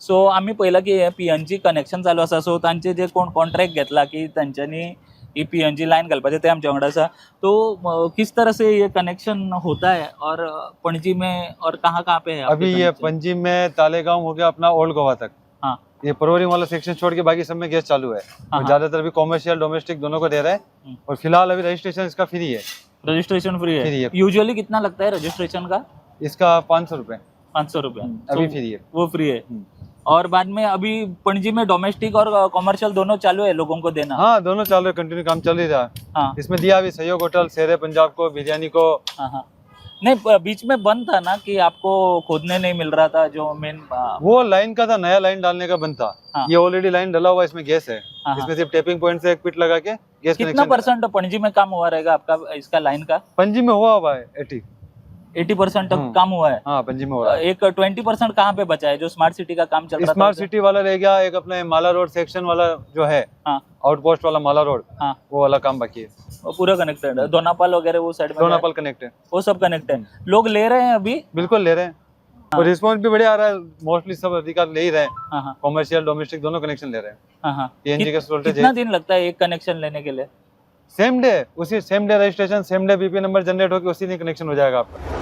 So आम्ही पहिलं की PNG कनेक्शन चालू आसा, सो तांचे जे कोण कॉन्ट्रॅक्ट घेतला की तांच्यांनी ही PNG लाइन घालपाचे ते आमच्या वांगडा आसा। तो किस तरह से ये कनेक्शन होता है और पणजी में और कहाँ-कहाँ पे है आपके अभी ये कनेक्शन? पंजी में तालेगांव हो गया अपना ओल्ड गोवा तक। हाँ। ये परवरी वाला सेक्शन छोड़ के बाकी सब में गैस चालू है। हाँ। और ज्यादातर भी कॉमर्शियल डोमेस्टिक दोनों को दे रहे हैं। और फिलहाल अभी रजिस्ट्रेशन इसका फ्री है। रजिस्ट्रेशन फ्री फ्री है। है। यूजुअली कितना लगता है रजिस्ट्रेशन का? इसका 500 रुपए 500 रुपये अभी फ्री है। वो फ्री है। और बाद में अभी पणजी में डोमेस्टिक और कॉमर्शियल दोनों चालू है लोगों को देना? हाँ, दोनों चालू है, कंटिन्यू काम चल ही रहा है। हाँ। इसमें दिया अभी सहयोग होटल, शेरे पंजाब को, बिरयानी को। हाँ। नहीं, बीच में बंद था ना कि आपको खोदने नहीं मिल रहा था जो मेन वो लाइन का था, नया लाइन डालने का बंद था। हाँ। ये ऑलरेडी लाइन डला हुआ, इसमें गैस है। हाँ। इसमें सिर्फ टेपिंग पॉइंट से एक पिट लगा के गैस कितना परसेंट पणजी में काम हुआ रहेगा आपका इसका लाइन का? पंजी में हुआ है 80% तक काम हुआ है। हाँ, पंजी में हो रहा है। एक 20% कहाँ पे बचा है जो स्मार्ट सिटी का काम चल रहा था? स्मार्ट सिटी वाला रह गया, एक अपने माला रोड सेक्शन वाला जो है, हाँ। आउटपोस्ट वाला माला रोड, हाँ। वो वाला काम बाकी है। वो पूरा कनेक्टेड है, दोनापाल वगैरह वो साइड में दोनापाल कनेक्ट है, वो सब कनेक्ट है। लोग ले रहे हैं अभी? बिल्कुल ले रहे हैं। और रिस्पॉन्स भी बढ़िया आ रहा है, मोस्टली सब अधिकार ले ही रहे हैं। हाँ। कॉमर्शियल डोमेस्टिक दोनों कनेक्शन ले रहे हैं। हाँ। PNG का वोल्टेज कितना है। दिन लगता है एक कनेक्शन लेने के लिए? सेम डे, उसी same day registration, same day BP number generate होकर उसी दिन कनेक्शन हो जाएगा आपका।